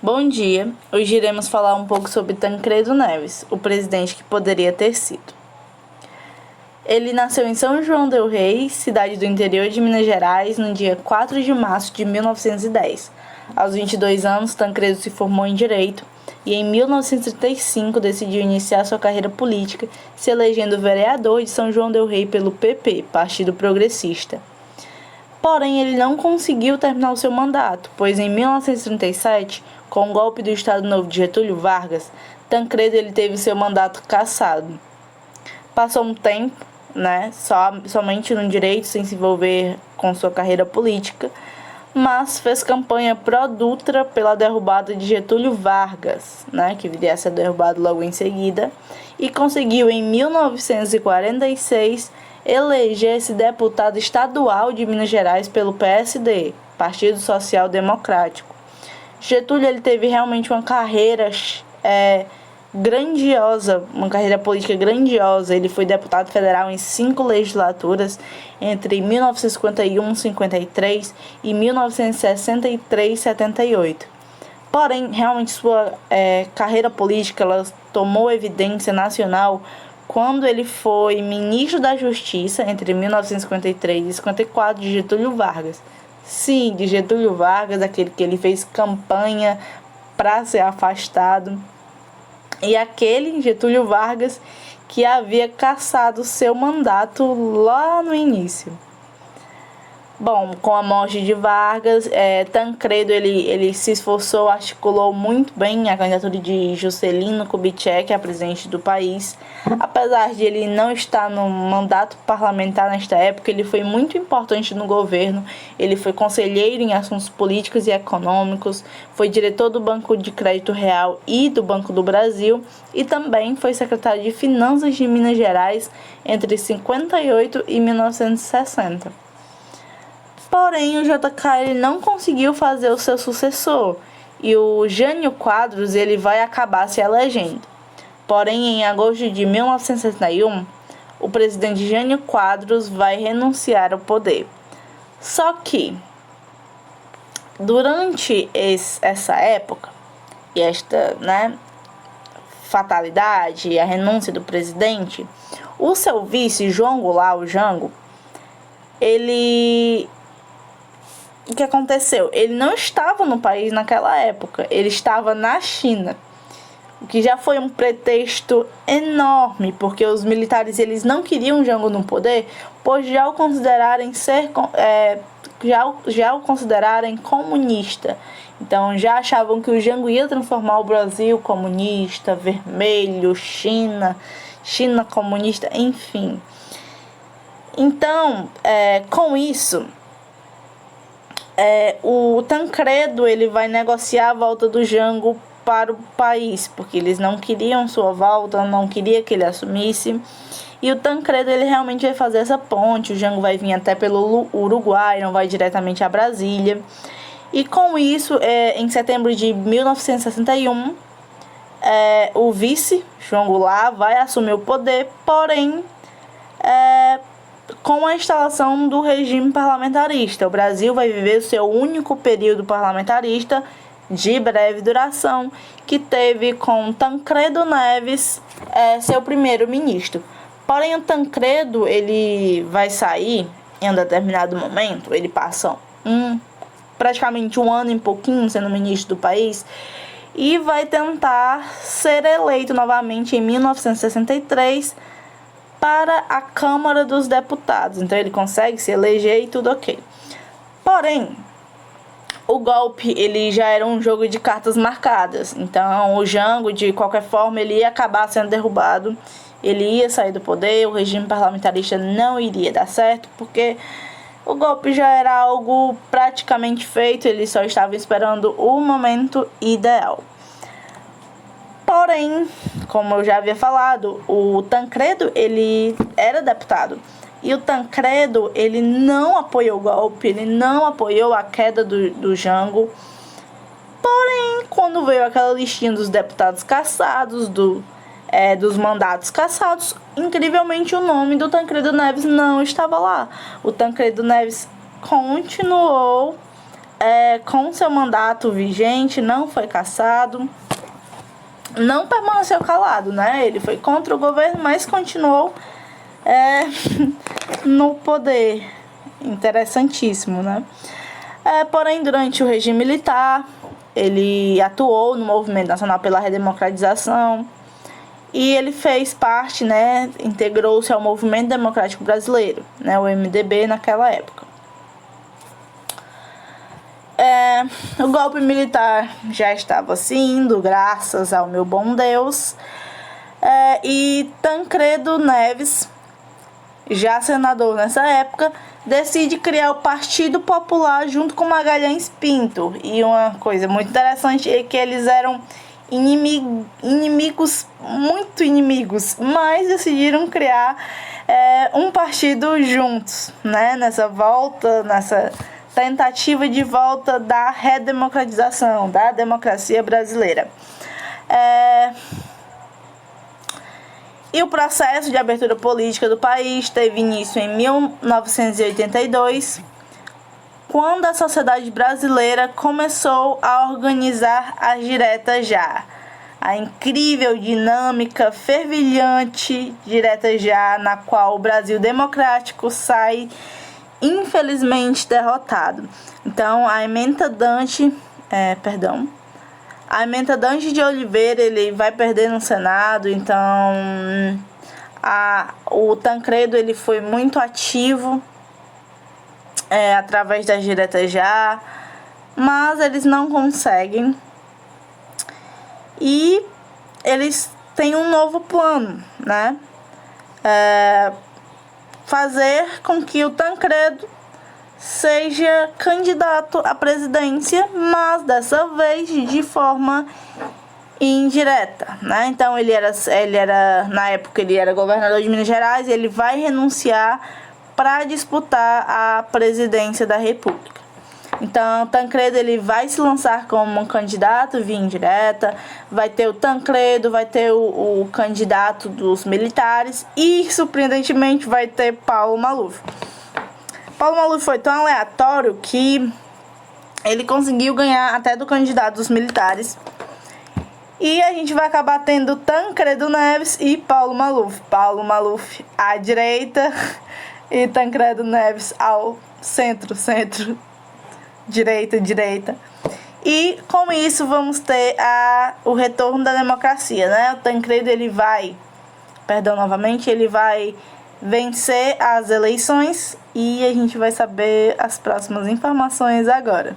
Bom dia, hoje iremos falar um pouco sobre Tancredo Neves, o presidente que poderia ter sido. Ele nasceu em São João del Rei, cidade do interior de Minas Gerais, no dia 4 de março de 1910. Aos 22 anos, Tancredo se formou em Direito e em 1935 decidiu iniciar sua carreira política, se elegendo vereador de São João del Rei pelo PP, Partido Progressista. Porém, ele não conseguiu terminar o seu mandato, pois em 1937, com o golpe do Estado Novo de Getúlio Vargas, Tancredo teve seu mandato cassado. Passou um tempo, somente no direito, sem se envolver com sua carreira política, mas fez campanha pró-Dutra pela derrubada de Getúlio Vargas, que viria a ser derrubado logo em seguida, e conseguiu em 1946 eleger-se deputado estadual de Minas Gerais pelo PSD, Partido Social Democrático. Getúlio teve realmente uma carreira grandiosa, uma carreira política grandiosa. Ele foi deputado federal em 5 legislaturas entre 1951 53 e 1963 78. Porém, realmente sua carreira política ela tomou evidência nacional quando ele foi ministro da Justiça entre 1953 e 54 de Getúlio Vargas. Sim, de Getúlio Vargas, aquele que ele fez campanha para ser afastado. E aquele Getúlio Vargas que havia cassado seu mandato lá no início. Bom, com a morte de Vargas, Tancredo ele se esforçou, articulou muito bem a candidatura de Juscelino Kubitschek a presidente do país. Apesar de ele não estar no mandato parlamentar nesta época, ele foi muito importante no governo. Ele foi conselheiro em assuntos políticos e econômicos, foi diretor do Banco de Crédito Real e do Banco do Brasil e também foi secretário de Finanças de Minas Gerais entre 58 e 1960. Porém, o JK não conseguiu fazer o seu sucessor e o Jânio Quadros ele vai acabar se elegendo. Porém, em agosto de 1961, o presidente Jânio Quadros vai renunciar ao poder. Só que, durante essa época, e esta fatalidade, a renúncia do presidente, o seu vice, João Goulart, o Jango, o que aconteceu? Ele não estava no país naquela época, ele estava na China, o que já foi um pretexto enorme, porque os militares eles não queriam Jango no poder, pois já o considerarem comunista. Então já achavam que o Jango ia transformar o Brasil comunista, vermelho, China comunista, enfim. Então, com isso, o Tancredo ele vai negociar a volta do Jango para o país, porque eles não queriam sua volta, não queria que ele assumisse. E o Tancredo ele realmente vai fazer essa ponte, o Jango vai vir até pelo Uruguai, não vai diretamente a Brasília. E com isso, em setembro de 1961, o vice, João Goulart, vai assumir o poder, porém, com a instalação do regime parlamentarista. O Brasil vai viver o seu único período parlamentarista de breve duração, que teve com Tancredo Neves seu primeiro-ministro. Porém, o Tancredo ele vai sair em um determinado momento, ele passa praticamente um ano e pouquinho sendo ministro do país, e vai tentar ser eleito novamente em 1963 para a Câmara dos Deputados. Então ele consegue se eleger e tudo ok. Porém, o golpe ele já era um jogo de cartas marcadas. Então o Jango, de qualquer forma, ele ia acabar sendo derrubado. Ele ia sair do poder, o regime parlamentarista não iria dar certo, porque o golpe já era algo praticamente feito, ele só estava esperando o momento ideal. Porém, como eu já havia falado, o Tancredo ele era deputado. E o Tancredo ele não apoiou o golpe, ele não apoiou a queda do Jango. Porém, quando veio aquela listinha dos deputados cassados, dos mandatos cassados, incrivelmente o nome do Tancredo Neves não estava lá. O Tancredo Neves continuou com seu mandato vigente, não foi cassado, não permaneceu calado, né? Ele foi contra o governo, mas continuou no poder. Interessantíssimo, né? Porém, durante o regime militar, ele atuou no Movimento Nacional pela Redemocratização e ele fez parte, né? Integrou-se ao Movimento Democrático Brasileiro, né? O MDB naquela época. O golpe militar já estava se indo, graças ao meu bom Deus. E Tancredo Neves, já senador nessa época, decide criar o Partido Popular junto com Magalhães Pinto. E uma coisa muito interessante é que eles eram inimigos, muito inimigos, mas decidiram criar um partido juntos, né? Nessa tentativa de volta da redemocratização, da democracia brasileira. E o processo de abertura política do país teve início em 1982, quando a sociedade brasileira começou a organizar as diretas já. A incrível, dinâmica, fervilhante direta já, na qual o Brasil democrático sai infelizmente derrotado. Então, a ementa Dante de Oliveira, ele vai perder no Senado. Então, o Tancredo, ele foi muito ativo através das diretas já, mas eles não conseguem. E eles têm um novo plano, né? Fazer com que o Tancredo seja candidato à presidência, mas dessa vez de forma indireta, né? Então ele era na época ele era governador de Minas Gerais, e ele vai renunciar para disputar a presidência da República. Então Tancredo, ele vai se lançar como um candidato via indireta. Vai ter o Tancredo, vai ter o candidato dos militares e, surpreendentemente, vai ter Paulo Maluf. Paulo Maluf foi tão aleatório que ele conseguiu ganhar até do candidato dos militares. E a gente vai acabar tendo Tancredo Neves e Paulo Maluf. Paulo Maluf à direita e Tancredo Neves ao centro, direita. E com isso vamos ter o retorno da democracia, né? O Tancredo, ele vai vencer as eleições, e a gente vai saber as próximas informações agora.